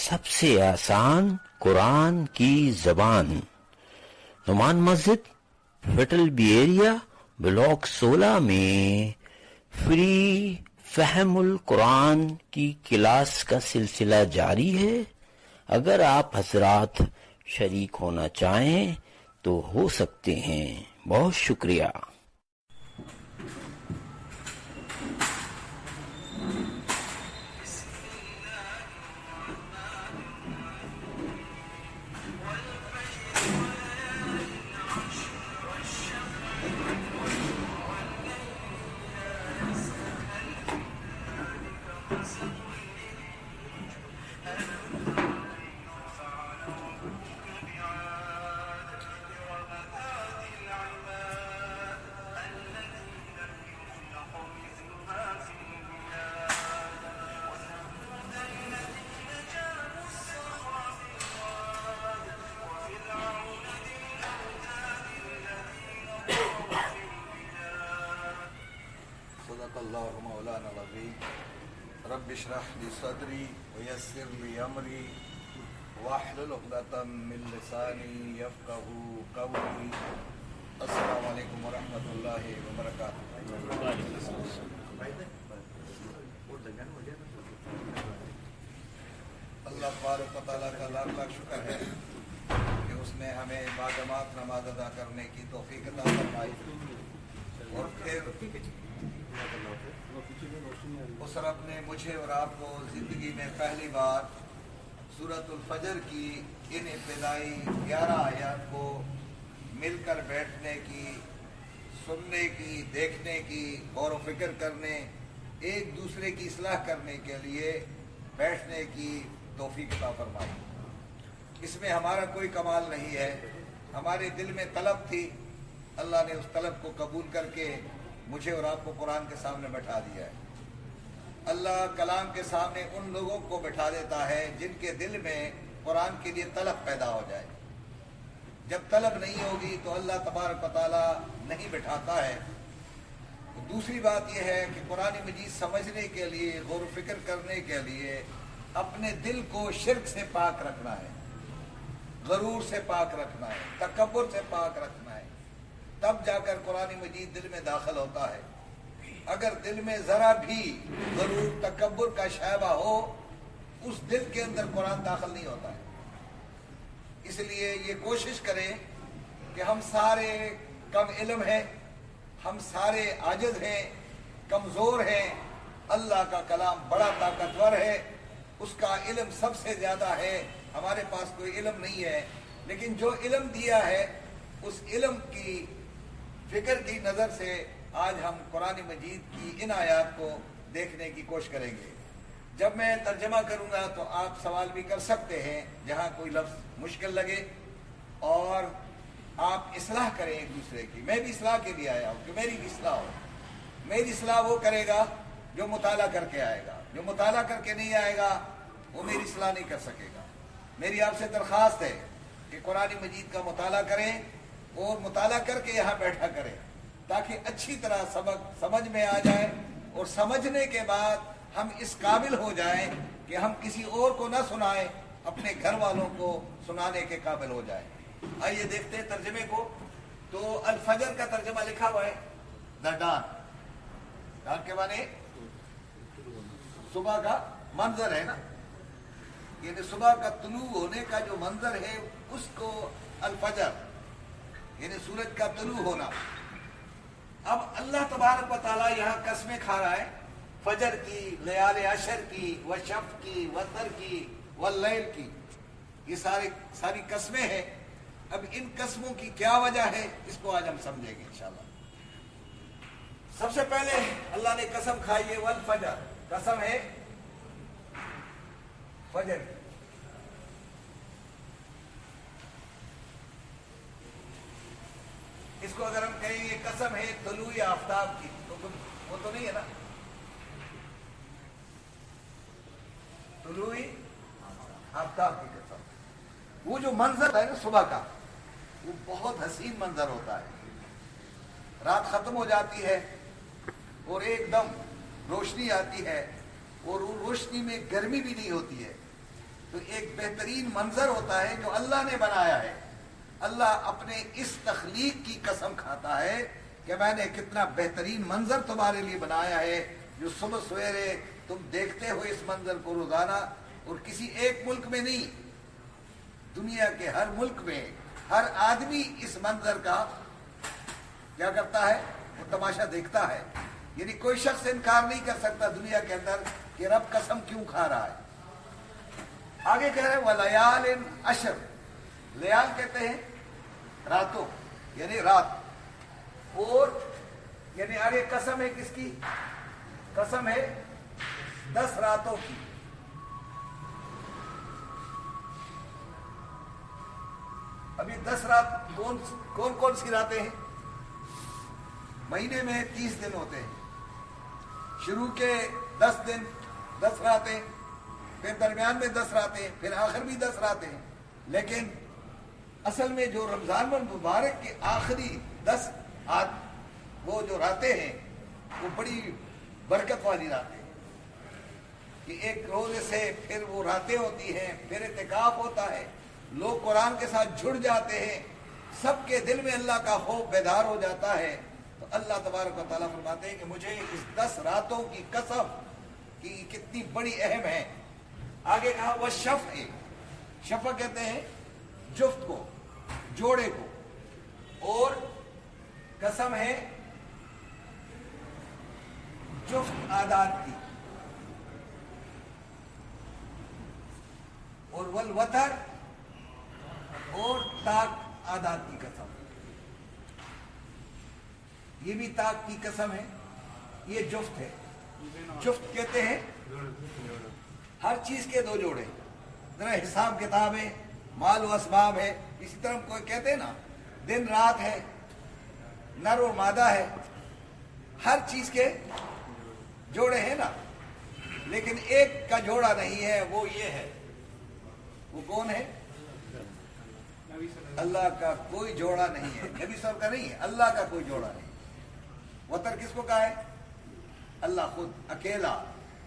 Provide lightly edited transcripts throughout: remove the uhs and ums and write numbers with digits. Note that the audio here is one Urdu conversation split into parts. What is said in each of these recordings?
سب سے آسان قرآن کی زبان، نعمان مسجد، فٹل بی ایریا، بلاک 16 میں فری فہم القرآن کی کلاس کا سلسلہ جاری ہے۔ اگر آپ حضرات شریک ہونا چاہیں تو ہو سکتے ہیں۔ بہت شکریہ۔ اللہ مولانا العظیم رب اشرح لی صدری ویسر لی امری واحلل عقدۃ من لسانی یفقهوا قولی۔ السلام علیکم ورحمۃ اللہ وبرکاتہ۔ اللہ تبارک و تعالیٰ کا لاکھ لاکھ شکر ہے کہ اس نے ہمیں باجماعت نماز ادا کرنے کی توفیق عطا فرمائی، اور پھر اس رب نے مجھے اور آپ کو زندگی میں پہلی بار سورۃ الفجر کی ان ابتدائی 11 آیات کو مل کر بیٹھنے کی، سننے کی، دیکھنے کی، غور و فکر کرنے، ایک دوسرے کی اصلاح کرنے کے لیے بیٹھنے کی توفیق عطا فرمائی۔ اس میں ہمارا کوئی کمال نہیں ہے، ہمارے دل میں طلب تھی، اللہ نے اس طلب کو قبول کر کے مجھے اور آپ کو قرآن کے سامنے بٹھا دیا ہے۔ اللہ کلام کے سامنے ان لوگوں کو بٹھا دیتا ہے جن کے دل میں قرآن کے لیے طلب پیدا ہو جائے۔ جب طلب نہیں ہوگی تو اللہ تبارک و تعالیٰ نہیں بٹھاتا ہے۔ دوسری بات یہ ہے کہ قرآن مجید سمجھنے کے لیے، غور و فکر کرنے کے لیے اپنے دل کو شرک سے پاک رکھنا ہے، غرور سے پاک رکھنا ہے، تکبر سے پاک رکھنا ہے، تب جا کر قرآن مجید دل میں داخل ہوتا ہے۔ اگر دل میں ذرا بھی غرور، تکبر کا شائبہ ہو، اس دل کے اندر قرآن داخل نہیں ہوتا ہے۔ اس لیے یہ کوشش کریں کہ ہم سارے کم علم ہیں، ہم سارے عاجز ہیں، کمزور ہیں۔ اللہ کا کلام بڑا طاقتور ہے، اس کا علم سب سے زیادہ ہے، ہمارے پاس کوئی علم نہیں ہے، لیکن جو علم دیا ہے اس علم کی فکر کی نظر سے آج ہم قرآن مجید کی ان آیات کو دیکھنے کی کوشش کریں گے۔ جب میں ترجمہ کروں گا تو آپ سوال بھی کر سکتے ہیں جہاں کوئی لفظ مشکل لگے، اور آپ اصلاح کریں ایک دوسرے کی۔ میں بھی اصلاح کے لیے آیا ہوں کہ میری بھی اصلاح ہو۔ میری اصلاح وہ کرے گا جو مطالعہ کر کے آئے گا، جو مطالعہ کر کے نہیں آئے گا وہ میری اصلاح نہیں کر سکے گا۔ میری آپ سے درخواست ہے کہ قرآن مجید کا مطالعہ کریں، اور مطالعہ کر کے یہاں بیٹھا کریں، تاکہ اچھی طرح سبق سمجھ میں آ جائے، اور سمجھنے کے بعد ہم اس قابل ہو جائیں کہ ہم کسی اور کو نہ سنائیں، اپنے گھر والوں کو سنانے کے قابل ہو جائیں۔ آئیے دیکھتے ہیں ترجمے کو۔ تو الفجر کا ترجمہ لکھا ہوا ہے دا ڈان۔ ڈان کے معنی صبح کا منظر ہے نا، یعنی صبح کا طلوع ہونے کا جو منظر ہے اس کو الفجر، یعنی سورج کا طلوع ہونا۔ اب اللہ تبارک و تعالیٰ یہاں قسمیں کھا رہا ہے، فجر کی، لیال عشر کی، وشفع کی، وتر کی، واللیل کی، یہ ساری قسمیں ہیں۔ اب ان قسموں کی کیا وجہ ہے اس کو آج ہم سمجھیں گے انشاءاللہ۔ سب سے پہلے اللہ نے قسم کھائی ہے والفجر، قسم ہے فجر کی۔ اس کو اگر ہم کہیں گے قسم ہے طلوع آفتاب کی تو وہ تو نہیں ہے نا، طلوع آفتاب کی قسم۔ وہ جو منظر ہے نا صبح کا، وہ بہت حسین منظر ہوتا ہے۔ رات ختم ہو جاتی ہے اور ایک دم روشنی آتی ہے، اور وہ روشنی میں گرمی بھی نہیں ہوتی ہے، تو ایک بہترین منظر ہوتا ہے جو اللہ نے بنایا ہے. اللہ اپنے اس تخلیق کی قسم کھاتا ہے کہ میں نے کتنا بہترین منظر تمہارے لیے بنایا ہے جو صبح سویرے تم دیکھتے ہو اس منظر کو روزانہ. اور کسی ایک ملک میں نہیں، دنیا کے ہر ملک میں ہر آدمی اس منظر کا کیا کرتا ہے؟ وہ تماشا دیکھتا ہے. یعنی کوئی شخص انکار نہیں کر سکتا دنیا کے اندر کہ رب قسم کیوں کھا رہا ہے. آگے کہہ رہے ہیں وَلَيَالٍ عَشْرٍ. لیال کہتے ہیں راتوں، یعنی رات. اور یعنی آگے قسم ہے کس کی؟ قسم ہے 10 راتوں کی. ابھی 10 رات کون کون سی راتیں ہیں؟ مہینے میں 30 دن ہوتے ہیں. شروع کے 10 دن 10 راتیں، پھر درمیان میں 10 راتیں، پھر آخر بھی 10 راتیں. لیکن اصل میں جو رمضان المبارک کے آخری 10 وہ جو راتیں ہیں وہ بڑی برکت والی راتیں ہیں کہ ایک روزے سے پھر وہ راتیں ہوتی ہیں، پھر اعتکاف ہوتا ہے، لوگ قرآن کے ساتھ جڑ جاتے ہیں، سب کے دل میں اللہ کا خوف بیدار ہو جاتا ہے. تو اللہ تبارک و تعالیٰ فرماتے ہیں کہ مجھے اس 10 راتوں کی قسم کہ کتنی بڑی اہم ہے. آگے کہا وہ شفع. شفع کہتے ہیں جفت کو، جوڑے کو. اور قسم ہے جفت عادات کی. اور والوتر، اور طاق عادات کی قسم. یہ بھی طاق کی قسم ہے. یہ جفت ہے. جفت کہتے ہیں ہر چیز کے 2 جوڑے. ذرا حساب کتاب ہے، مال و اسباب ہے. اسی طرح کوئی کہتے ہیں نا دن رات ہے، نر و مادہ ہے، ہر چیز کے جوڑے ہیں نا. لیکن ایک کا جوڑا نہیں ہے، وہ یہ ہے. وہ کون ہے؟ اللہ کا کوئی جوڑا نہیں ہے. نبی صاحب کا نہیں ہے، اللہ کا کوئی جوڑا نہیں. وتر کس کو کہا ہے؟ اللہ خود اکیلا.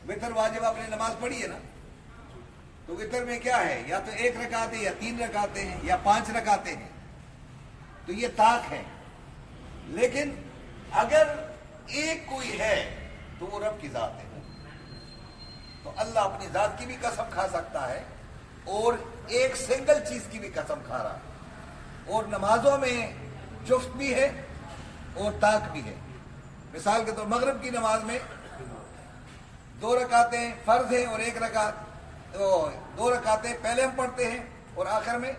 وتر واجب آپ نے نماز پڑھی ہے نا، تو وتر میں کیا ہے؟ یا تو 1 رکعت ہے، یا 3 رکعتیں ہیں، یا 5 رکعتیں ہیں. تو یہ طاق ہے. لیکن اگر ایک کوئی ہے تو وہ رب کی ذات ہے. تو اللہ اپنی ذات کی بھی قسم کھا سکتا ہے اور ایک سنگل چیز کی بھی قسم کھا رہا ہے. اور نمازوں میں جفت بھی ہے اور طاق بھی ہے. مثال کے طور مغرب کی نماز میں 2 رکعتیں فرض ہیں اور 1 رکعت 2 رکعتیں پہلے ہم پڑھتے ہیں اور آخر میں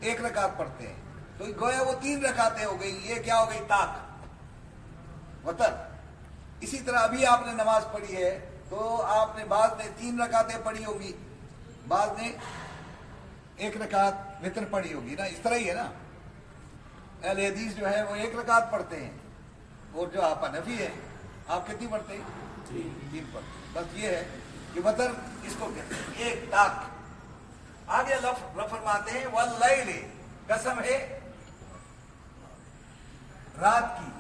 1 رکعت پڑھتے ہیں. تو گویا وہ 3 رکعتیں ہو گئی. یہ کیا ہو گئی؟ طاق، وتر. اسی طرح ابھی آپ نے نماز پڑھی ہے تو آپ نے بعض نے 3 رکعتیں پڑھی ہوگی، بعض نے 1 رکعت وتر پڑھی ہوگی نا. اس طرح ہی ہے نا. اہل حدیث جو ہے وہ 1 رکعت پڑھتے ہیں، اور جو آپ حنفی ہے آپ کتنی پڑھتے ہیں؟ 3 پڑھتے. بس یہ ہے کہ وتر اس کو کہتے ہیں ایک طاق. آگے اللہ فرماتے ہیں واللیل. قسم ہے رات کی.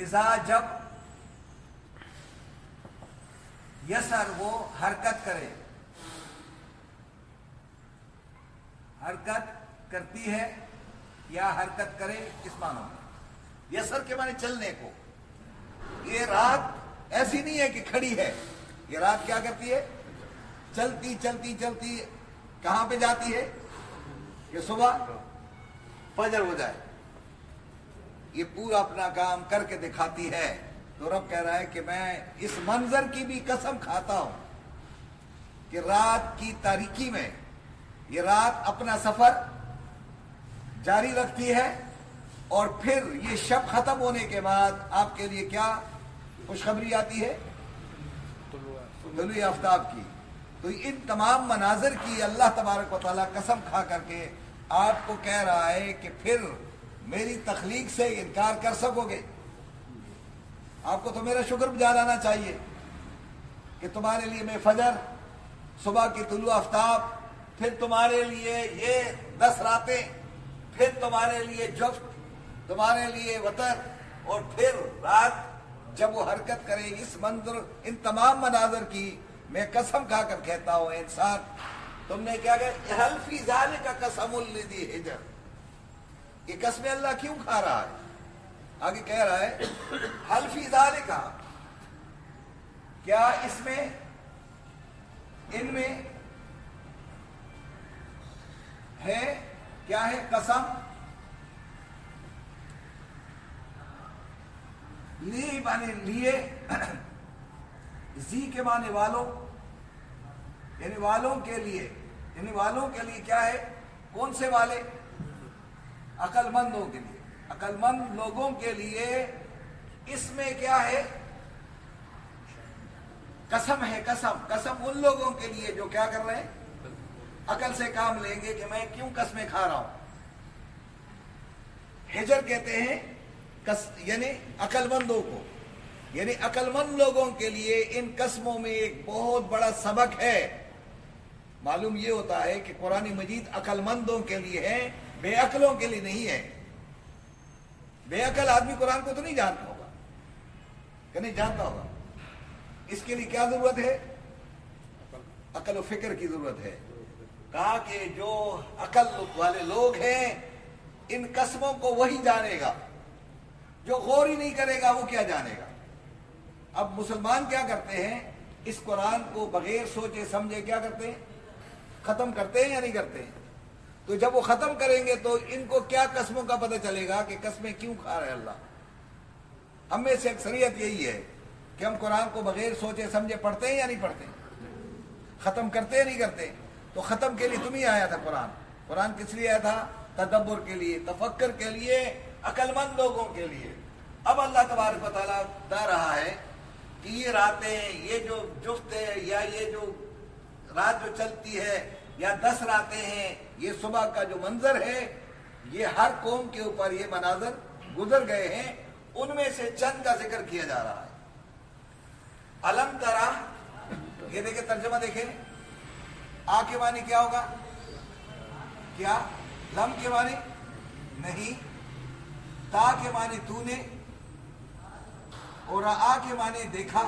اذا جب یسر وہ حرکت کرے. حرکت کرتی ہے یا حرکت کرے کس معنی میں؟ یسر کے معنی چلنے کو. یہ رات ایسی نہیں ہے کہ کھڑی ہے. یہ رات کیا کرتی ہے؟ چلتی چلتی چلتی کہاں پہ جاتی ہے؟ کہ صبح فجر ہو جائے. یہ پورا اپنا کام کر کے دکھاتی ہے. تو رب کہہ رہا ہے کہ میں اس منظر کی بھی قسم کھاتا ہوں کہ رات کی تاریکی میں یہ رات اپنا سفر جاری رکھتی ہے، اور پھر یہ شب ختم ہونے کے بعد آپ کے لیے کیا خوشخبری آتی ہے؟ طلوع آفتاب کی. تو ان تمام مناظر کی اللہ تبارک و تعالیٰ قسم کھا کر کے آپ کو کہہ رہا ہے کہ پھر میری تخلیق سے انکار کر سکو گے؟ آپ کو تو میرا شکر گزارانا چاہیے کہ تمہارے لیے میں فجر، صبح کی طلوع آفتاب، پھر تمہارے لیے یہ 10 راتیں، پھر تمہارے لیے جفت، تمہارے لیے وتر، اور پھر رات جب وہ حرکت کرے. اس منظر ان تمام مناظر کی میں قسم کھا کر کہتا ہوں انسان تم نے کیا کہ حل فی ذالک قسم لذی حجر، یہ قسم اللہ کیوں کھا رہا ہے؟ آگے کہہ رہا ہے حل فی ذالک، کیا اس میں ان میں ہے کیا ہے قسم، لی مانے لیے، زی کے معنی والوں، یعنی والوں کے لیے، یعنی والوں کے لیے کیا ہے؟ کون سے والے؟ عقل مندوں کے لیے، عقل مند لوگوں کے لیے اس میں کیا ہے؟ قسم ہے، قسم، قسم ان لوگوں کے لیے جو کیا کر رہے ہیں؟ عقل سے کام لیں گے کہ میں کیوں قسمیں کھا رہا ہوں۔ ہجر کہتے ہیں یعنی عقل مندوں کو، یعنی عقل مند لوگوں کے لیے ان قسموں میں ایک بہت بڑا سبق ہے۔ معلوم یہ ہوتا ہے کہ قرآن مجید عقل مندوں کے لیے ہے، بے عقلوں کے لیے نہیں ہے۔ بے عقل آدمی قرآن کو تو نہیں جانتا ہوگا کہ نہیں جانتا ہوگا، اس کے لیے کیا ضرورت ہے؟ عقل و فکر کی ضرورت ہے۔ کہا کہ جو عقل والے لوگ ہیں ان قسموں کو وہی جانے گا، جو غور ہی نہیں کرے گا وہ کیا جانے گا۔ اب مسلمان کیا کرتے ہیں؟ اس قرآن کو بغیر سوچے سمجھے کیا کرتے ہیں؟ ختم کرتے ہیں یا نہیں کرتے ہیں؟ تو جب وہ ختم کریں گے تو ان کو کیا قسموں کا پتہ چلے گا کہ قسمیں کیوں کھا رہے اللہ۔ ہم میں سے اکثریت یہی ہے کہ ہم قرآن کو بغیر سوچے سمجھے پڑھتے ہیں یا نہیں پڑھتے، ختم کرتے ہیں نہیں کرتے۔ تو ختم کے لیے تم ہی آیا تھا قرآن۔ قرآن کس لیے آیا تھا؟ تدبر کے لیے، تفکر کے لیے، عقل مند لوگوں کے لیے۔ اب اللہ تبارک و تعالیٰ بتا رہا ہے کہ یہ راتیں، یہ جو جفت ہے یا یہ جو رات جو چلتی ہے یا 10 راتیں ہیں، یہ صبح کا جو منظر ہے، یہ ہر قوم کے اوپر یہ مناظر گزر گئے ہیں، ان میں سے چند کا ذکر کیا جا رہا ہے۔ علم ترا، یہ دیکھیں ترجمہ دیکھیں، آ کے معنی کیا ہوگا؟ کیا؟ لم کے معنی نہیں، تا کے معنی تو نے، اور آ کے معنی دیکھا۔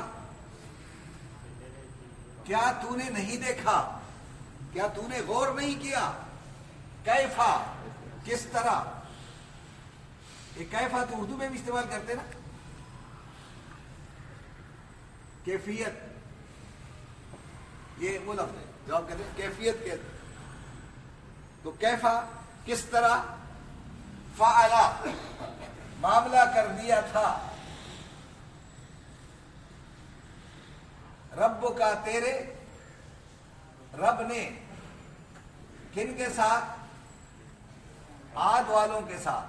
کیا تو نے نہیں دیکھا؟ کیا تو نے غور نہیں کیا؟ کیفا، کس طرح؟ یہ کیفا تو اردو میں بھی استعمال کرتے نا، کیفیت، یہ وہ لفظ ہے جو آپ کہتے ہیں کیفیت کہتے ہیں۔ تو کیفا کس طرح، فعلا معاملہ کر دیا تھا، رب کا تیرے رب نے، کن کے ساتھ؟ عاد والوں کے ساتھ۔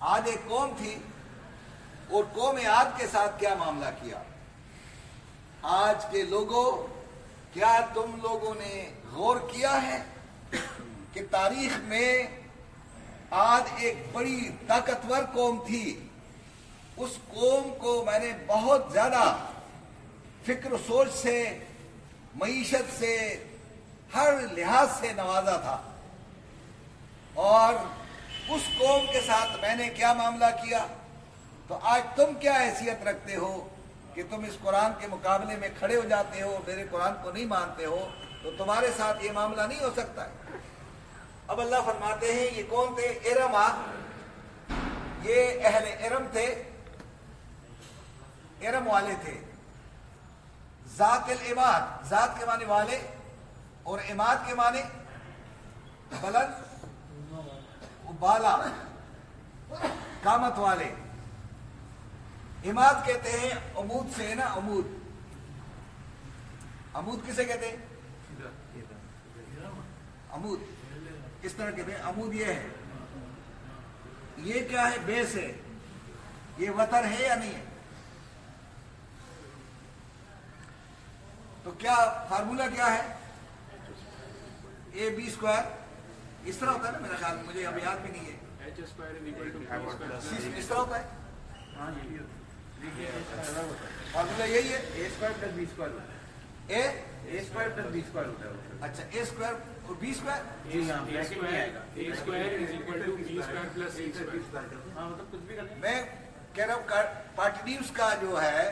عاد ایک قوم تھی اور قوم عاد کے ساتھ کیا معاملہ کیا؟ آج کے لوگوں، کیا تم لوگوں نے غور کیا ہے کہ تاریخ میں عاد ایک بڑی طاقتور قوم تھی، اس قوم کو میں نے بہت زیادہ فکر و سوچ سے، معیشت سے، ہر لحاظ سے نوازا تھا، اور اس قوم کے ساتھ میں نے کیا معاملہ کیا؟ تو آج تم کیا حیثیت رکھتے ہو کہ تم اس قرآن کے مقابلے میں کھڑے ہو جاتے ہو، میرے قرآن کو نہیں مانتے ہو؟ تو تمہارے ساتھ یہ معاملہ نہیں ہو سکتا ہے۔ اب اللہ فرماتے ہیں یہ کون تھے؟ ارما، یہ اہل ارم تھے، ارم والے تھے۔ ذات العماد، ذات کے معنی والے، اور عماد کے معنی بلند، بالا، قامت والے۔ عماد کہتے ہیں عمود سے نا، عمود، عمود کسے کہتے ہیں؟ عمود اس طرح کہتے ہیں، عمود یہ ہے، یہ کیا ہے؟ بیس ہے، یہ وتر ہے یا نہیں ہے؟ تو کیا فارمولہ کیا ہے؟ اے بی اسکوائر، اس طرح ہوتا ہے نا، میرا خیال مجھے اب یاد بھی نہیں ہے، اس طرح ہوتا ہے فارمولہ، یہی ہے A square plus B square, A square plus B square ہوتا ہے۔ اچھا، اے اسکوائر اور بی اسکوائر، میں کہہ رہا ہوں پارٹینیوس کا جو ہے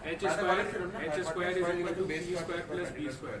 H square is equal to B square plus B square.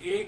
A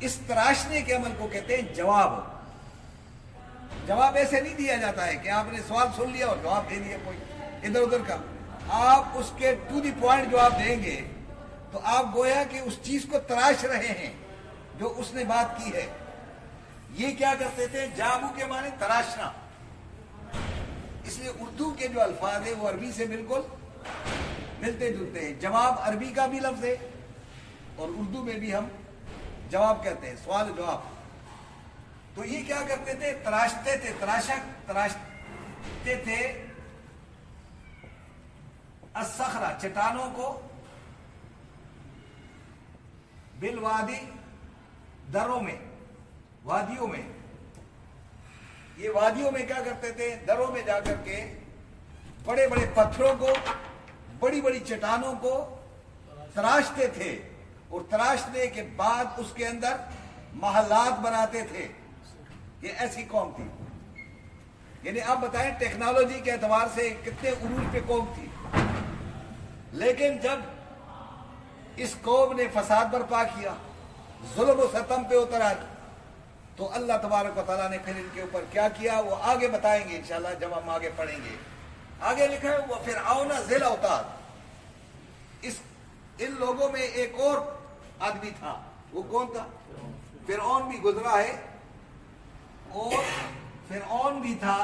اس تراشنے کے عمل کو کہتے ہیں جواب. جواب ایسے نہیں دیا جاتا ہے کہ آپ نے سوال سن لیا اور جواب دے دیا کوئی ادھر ادھر کا. آپ اس کے ٹو دی پوائنٹ جواب دیں گے تو آپ گویا کہ اس چیز کو تراش رہے ہیں جو اس نے بات کی ہے. یہ کیا کرتے تھے؟ جابو کے معنی تراشنا. اس لیے اردو کے جو الفاظ ہیں وہ عربی سے بالکل ملتے جلتے ہیں. جواب عربی کا بھی لفظ ہے اور اردو میں بھی ہم جواب کہتے ہیں، سوال جواب. تو یہ کیا کرتے تھے؟ تراشتے تھے. تراشتے تھے الصخرہ، چٹانوں کو، بالوادی، دروں میں، وادیوں میں. یہ وادیوں میں کیا کرتے تھے؟ دروں میں جا کر کے بڑے بڑے پتھروں کو، بڑی بڑی چٹانوں کو تراشتے تھے اور تراشنے کے بعد اس کے اندر محلات بناتے تھے. یہ ایسی قوم تھی. یعنی آپ بتائیں ٹیکنالوجی کے اعتبار سے کتنے عروج پہ قوم تھی. لیکن جب اس قوم نے فساد برپا کیا، ظلم و ستم پہ اتر آئی، تو اللہ تبارک و تعالیٰ نے پھر ان کے اوپر کیا کیا وہ آگے بتائیں گے انشاءاللہ جب ہم آگے پڑھیں گے. آگے لکھا ہے وہ فرعون ذی الاوتاد. ان لوگوں میں ایک اور آدمی تھا. وہ کون تھا؟ فرعون بھی گزرا ہے اور فرعون بھی تھا.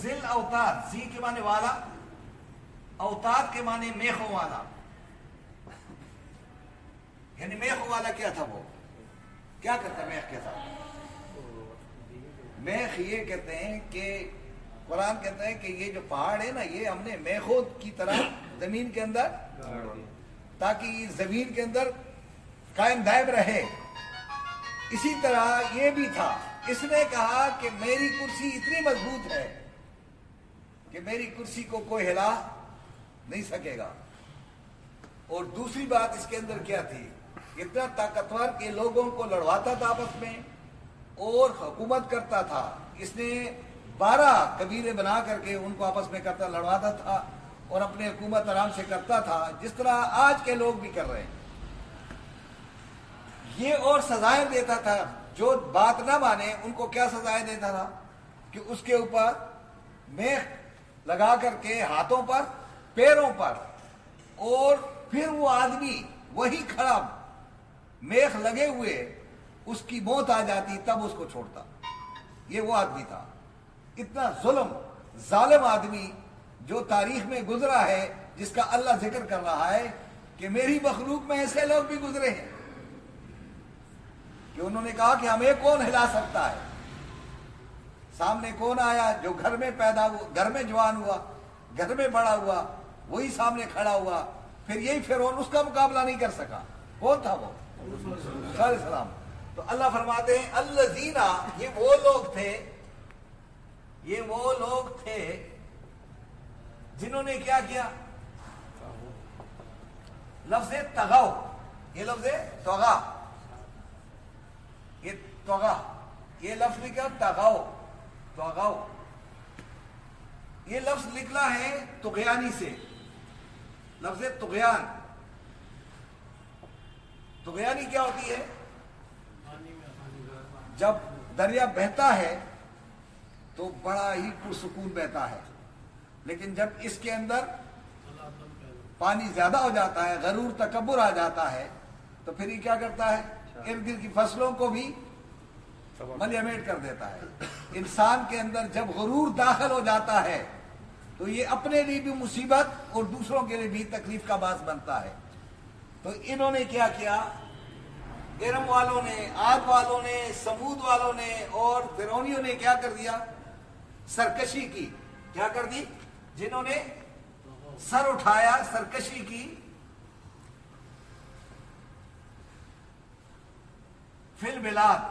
ذی الاوتاد، ذی کے معنی والا، اوتاد کے معنی میخوں والا. یعنی میخوں والا کیا تھا؟ وہ کیا کرتا میخ کے ساتھ؟ میخ یہ کہتے ہیں کہ قرآن کہتا ہے کہ یہ جو پہاڑ ہے نا، یہ ہم نے میخوں کی طرح زمین کے اندر، تاکہ یہ زمین کے اندر قائم دائم رہے. اسی طرح یہ بھی تھا. اس نے کہا کہ میری کرسی اتنی مضبوط ہے کہ میری کرسی کو کوئی ہلا نہیں سکے گا. اور دوسری بات اس کے اندر کیا تھی؟ اتنا طاقتور کہ لوگوں کو لڑواتا تھا آپس میں اور حکومت کرتا تھا. اس نے 12 قبیلے بنا کر کے ان کو آپس میں کرتا، لڑواتا تھا اور اپنے حکومت آرام سے کرتا تھا، جس طرح آج کے لوگ بھی کر رہے ہیں. یہ اور سزائیں دیتا تھا. جو بات نہ مانے ان کو کیا سزائیں دیتا تھا؟ کہ اس کے اوپر میخ لگا کر کے ہاتھوں پر، پیروں پر، اور پھر وہ آدمی وہی کھڑا میخ لگے ہوئے اس کی موت آ جاتی تب اس کو چھوڑتا. یہ وہ آدمی تھا. اتنا ظلم، ظالم آدمی جو تاریخ میں گزرا ہے، جس کا اللہ ذکر کر رہا ہے کہ میری مخلوق میں ایسے لوگ بھی گزرے ہیں کہ انہوں نے کہا کہ ہمیں کون ہلا سکتا ہے. سامنے کون آیا؟ جو گھر میں پیدا ہوا، گھر میں جوان ہوا، گھر میں بڑا ہوا، وہی سامنے کھڑا ہوا. پھر یہی فرعون اس کا مقابلہ نہیں کر سکا. کون تھا وہ؟ علیہ السلام. تو اللہ فرماتے ہیں الذین، یہ وہ لوگ تھے، یہ وہ لوگ تھے جنہوں نے کیا کیا؟ لفظ تغاو، یہ لفظ طغا، یہ طغا، یہ لفظ کیا؟ تغاو، طغاو. یہ لفظ نکلا ہے طغیانی سے، لفظ طغیان. طغیانی کیا ہوتی ہے؟ جب دریا بہتا ہے تو بڑا ہی پرسکون بہتا ہے، لیکن جب اس کے اندر پانی زیادہ ہو جاتا ہے، غرور تکبر آ جاتا ہے، تو پھر یہ کیا کرتا ہے؟ ارد گرد کی فصلوں کو بھی ملیمیٹ کر دیتا ہے. انسان کے اندر جب غرور داخل ہو جاتا ہے تو یہ اپنے لیے بھی مصیبت اور دوسروں کے لیے بھی تکلیف کا باعث بنتا ہے. تو انہوں نے کیا کیا؟ ارم والوں نے، عاد والوں نے، سمود والوں نے اور فرعونیوں نے کیا کر دیا؟ سرکشی کی. کیا کر دی؟ جنہوں نے سر اٹھایا، سرکشی کی، فی البلاد،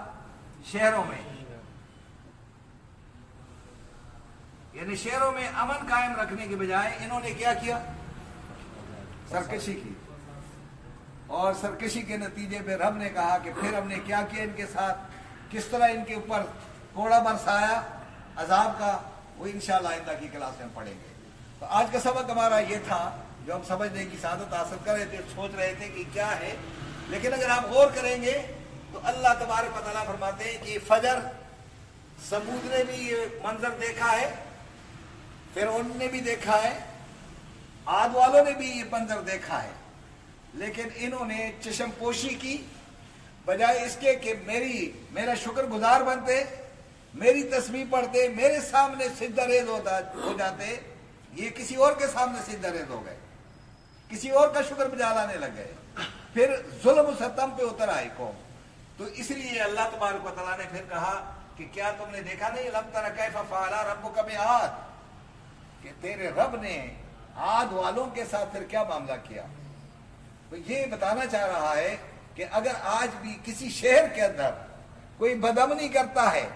شہروں میں، یعنی شہروں میں امن قائم رکھنے کے بجائے انہوں نے کیا کیا؟ سرکشی کی. اور سرکشی کے نتیجے پہ رب نے کہا کہ پھر ہم نے کیا کیا ان کے ساتھ، کس طرح ان کے اوپر کوڑا برسایا عذاب کا، وہ انشاءاللہ آئندہ کی کلاس میں پڑھیں گے. تو آج کا سبق ہمارا یہ تھا، جو ہم سمجھنے کی سعادت حاصل کر رہے تھے، سوچ رہے تھے کہ کیا ہے لیکن اگر آپ غور کریں گے تو اللہ تبارک و تعالیٰ فرماتے ہیں کہ فجر، سمود نے بھی یہ منظر دیکھا ہے، فرعون نے بھی دیکھا ہے، عاد والوں نے بھی یہ منظر دیکھا ہے، لیکن انہوں نے چشم پوشی کی، بجائے اس کے کہ میرا شکر گزار بنتے، میری تسبیح پڑھتے، میرے سامنے سجدہ ریز ہو جاتے، یہ کسی اور کے سامنے سجدہ ریز ہو گئے، کسی اور کا شکر بجا لانے لگ گئے، پھر ظلم و ستم پہ اتر آئی قوم۔ تو اس لیے اللہ تبارک و تعالیٰ نے پھر کہا کہ کیا تم نے دیکھا نہیں، لم تر کیف فعل ربک بعاد، کہ تیرے رب نے عاد والوں کے ساتھ پھر کیا معاملہ کیا۔ تو یہ بتانا چاہ رہا ہے کہ اگر آج بھی کسی شہر کے اندر کوئی بدامنی کرتا ہے،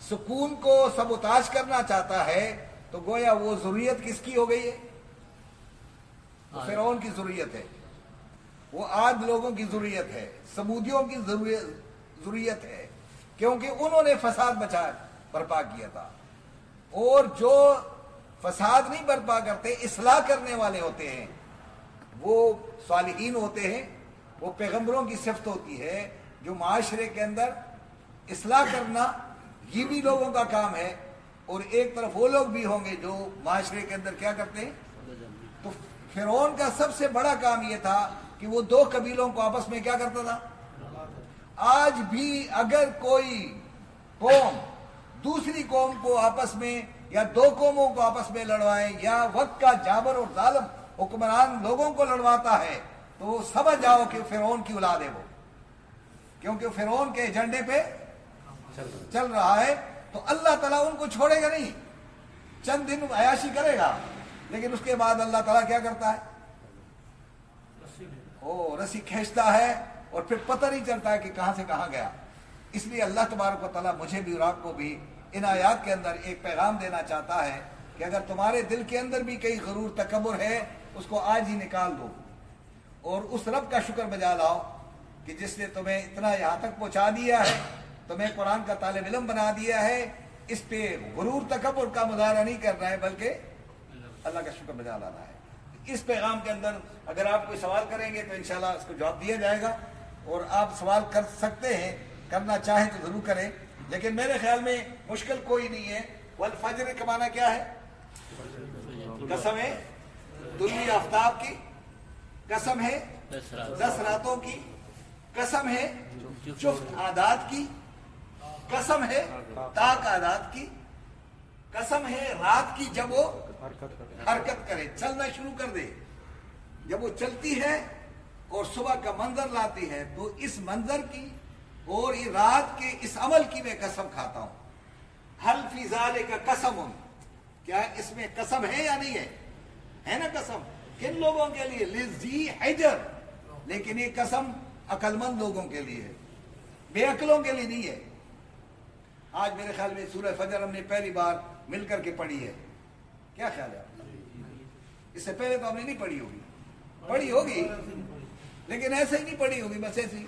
سکون کو سبوتاش کرنا چاہتا ہے، تو گویا وہ ضروریت کس کی ہو گئی ہے؟ فرعون کی ضروریت ہے، وہ عاد لوگوں کی ضروریت ہے، سمودیوں کی ضروریت ہے، کیونکہ انہوں نے فساد برپا کیا تھا۔ اور جو فساد نہیں برپا کرتے، اصلاح کرنے والے ہوتے ہیں، وہ صالحین ہوتے ہیں، وہ پیغمبروں کی صفت ہوتی ہے، جو معاشرے کے اندر اصلاح کرنا یہ بھی لوگوں کا کام ہے، اور ایک طرف وہ لوگ بھی ہوں گے جو معاشرے کے اندر کیا کرتے ہیں۔ تو فرعون کا سب سے بڑا کام یہ تھا کہ وہ دو قبیلوں کو آپس میں کیا کرتا تھا۔ آج بھی اگر کوئی قوم دوسری قوم کو آپس میں یا دو قوموں کو آپس میں لڑوائے، یا وقت کا جابر اور ظالم حکمران لوگوں کو لڑواتا ہے، تو سمجھ جاؤ کہ فرعون کی اولاد ہے وہ، کیونکہ فرعون کے ایجنڈے پہ چل رہا ہے۔ تو اللہ تعالیٰ ان کو چھوڑے گا نہیں، چند دن عیاشی کرے گا، لیکن اس کے بعد اللہ تعالیٰ کیا کرتا ہے، رسی کھینچتا ہے، اور پھر پتہ نہیں چلتا ہے کہ کہاں سے کہاں گیا۔ اس لیے اللہ تبارک و تعالیٰ مجھے بھی اور آپ کو بھی ان آیات کے اندر ایک پیغام دینا چاہتا ہے کہ اگر تمہارے دل کے اندر بھی کئی غرور تکبر ہے، اس کو آج ہی نکال دو، اور اس رب کا شکر بجا لاؤ کہ جس نے تمہیں اتنا یہاں تک پہنچا دیا ہے، تمہیں قرآن کا طالب علم بنا دیا ہے۔ اس پہ غرور تکبر کا مظاہرہ نہیں کرنا ہے، بلکہ اللہ کا شکر بجا لانا ہے۔ اس پیغام کے اندر اگر آپ کوئی سوال کریں گے تو انشاءاللہ اس کو جواب دیا جائے گا، اور آپ سوال کر سکتے ہیں، کرنا چاہیں تو ضرور کریں، لیکن میرے خیال میں مشکل کوئی نہیں ہے۔ والفجر کا معنی کیا ہے؟ قسم ہے طلوع آفتاب کی، قسم ہے 10 راتوں کی، قسم ہے جفت عادات کی، قسم ہے تاک عادات کی، قسم ہے رات کی جب وہ حرکت کرے، چلنا شروع کر دے، جب وہ چلتی ہے اور صبح کا منظر لاتی ہے، تو اس منظر کی اور یہ رات کے اس عمل کی میں قسم کھاتا ہوں۔ حل فی ذالک قسم، کیا اس میں قسم ہے یا نہیں ہے نا قسم؟ کن لوگوں کے لیے؟ لذی حجر، لیکن یہ قسم عقل مند لوگوں کے لیے ہے، بے عقلوں کے لیے نہیں ہے۔ آج میرے خیال میں سورہ فجر ہم نے پہلی بار مل کر کے پڑھی ہے، کیا خیال ہے آپ کا؟ اس سے پہلے تو ہم نے نہیں پڑھی ہوگی، پڑھی ہوگی لیکن ایسے ہی نہیں پڑھی ہوگی، بس ایسے ہی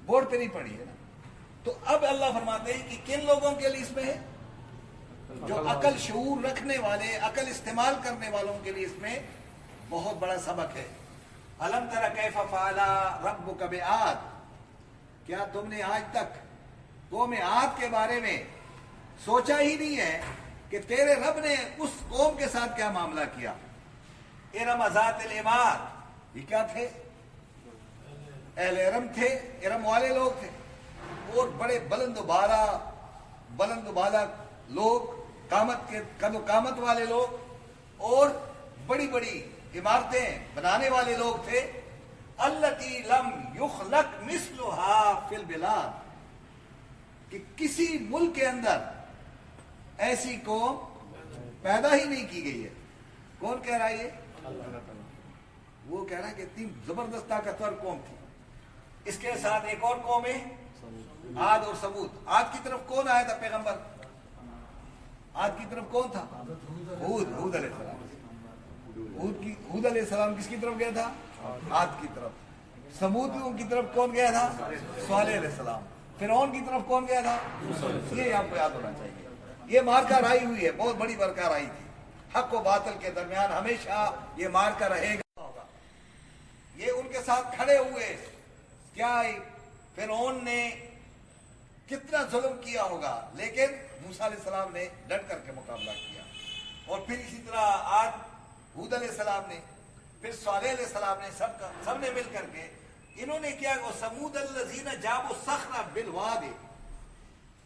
بورڈ پہ نہیں پڑھی ہے نا۔ تو اب اللہ فرماتے ہیں کہ کن لوگوں کے لیے اس میں ہے؟ جو عقل شعور رکھنے والے، عقل استعمال کرنے والوں کے لیے اس میں بہت بڑا سبق ہے۔ الم تر کیف فعل ربک بعاد، کیا تم نے آج تک قوم عاد کے بارے میں سوچا ہی نہیں ہے کہ تیرے رب نے اس قوم کے ساتھ کیا معاملہ کیا؟ ارم ذات العماد، یہ کیا تھے؟ اہل ارم تھے، ارم والے لوگ تھے، اور بڑے بلند و بالا لوگ، قد و قامت والے لوگ، اور بڑی بڑی عمارتیں بنانے والے لوگ تھے۔ التی لم یخلق مثلها فی البلاد، کہ کسی ملک کے اندر ایسی قوم پیدا ہی نہیں کی گئی ہے۔ کون کہہ رہا ہے یہ؟ وہ کہہ رہا ہے کہ اتنی زبردست طاقتور قوم تھی۔ اس کے ساتھ ایک اور قوم ہے عاد اور ثمود۔ عاد کی طرف کون آیا تھا پیغمبر؟ عاد کی طرف کون تھا؟ ہود علیہ السلام۔ ہود علیہ السلام کس کی طرف گیا تھا؟ عاد کی طرف۔ ثمود کی طرف کون گیا تھا؟ صالح علیہ السلام۔ فرعون کی طرف کون گیا تھا؟ یہ آپ کو یاد ہونا چاہیے۔ یہ مارکا رائی ہوئی ہے، بہت بڑی مارکا رائی تھی، حق و باطل کے درمیان ہمیشہ یہ مارکا رہے گا۔ یہ ان کے ساتھ کھڑے ہوئے کیا فرعون نے کتنا ظلم کیا ہوگا، لیکن موسیٰ علیہ السلام نے ڈٹ کر کے مقابلہ کیا. اور پھر اسی طرح آج ہود علیہ السلام نے، پھر صالح علیہ السلام نے، سب نے مل کر کے انہوں نے کیا، وہ سمود الذین جابوا الصخر بالواد،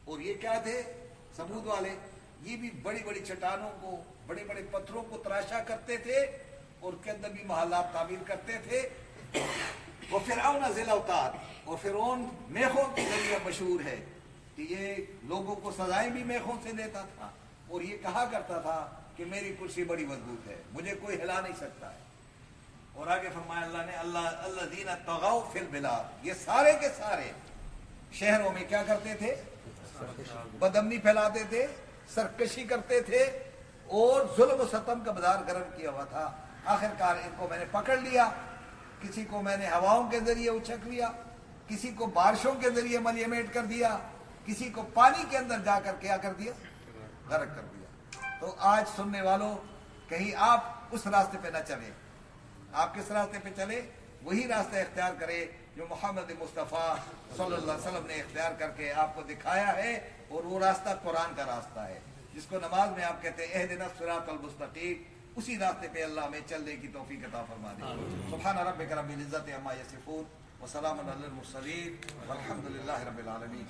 اور یہ کیا تھے سمود والے، یہ بھی بڑی بڑی چٹانوں کو، بڑے بڑے پتھروں کو تراشا کرتے تھے اور کے اندر بھی محلات تعمیر کرتے تھے. وہ فرعون ذی الاوتاد، اور فرعون میخوں کے ذریعے مشہور ہے کہ یہ لوگوں کو سزائیں بھی میخوں سے دیتا تھا، اور یہ کہا کرتا تھا کہ میری کرسی بڑی مضبوط ہے، مجھے کوئی ہلا نہیں سکتا ہے. اور آگے فرمایا اللہ نے، الذین طغوا فی البلاد، یہ سارے کے سارے شہروں میں کیا کرتے تھے، بدامنی پھیلاتے تھے، سرکشی کرتے تھے، اور ظلم و ستم کا بازار گرم کیا ہوا تھا. آخر کار ان کو میں نے پکڑ لیا، کسی کو میں نے ہواؤں کے ذریعے اچک لیا، کسی کو بارشوں کے ذریعے ملیمیٹ کر دیا، کسی کو پانی کے اندر جا کر کیا کر دیا، غرق کر دیا. تو آج سننے والوں، کہیں آپ اس راستے پہ نہ چلیں. آپ کس راستے پہ چلے؟ وہی راستہ اختیار کرے جو محمد مصطفیٰ صلی اللہ علیہ وسلم نے اختیار کر کے آپ کو دکھایا ہے، اور وہ راستہ قرآن کا راستہ ہے، جس کو نماز میں آپ کہتے ہیں اہدنا الصراط المستقیم. اسی راستے پہ اللہ ہمیں چلنے کی توفیق عطا فرما دے. سبحان ربک رب العزت عما یصفون وسلام علی المرسلین والحمد للہ رب العالمین.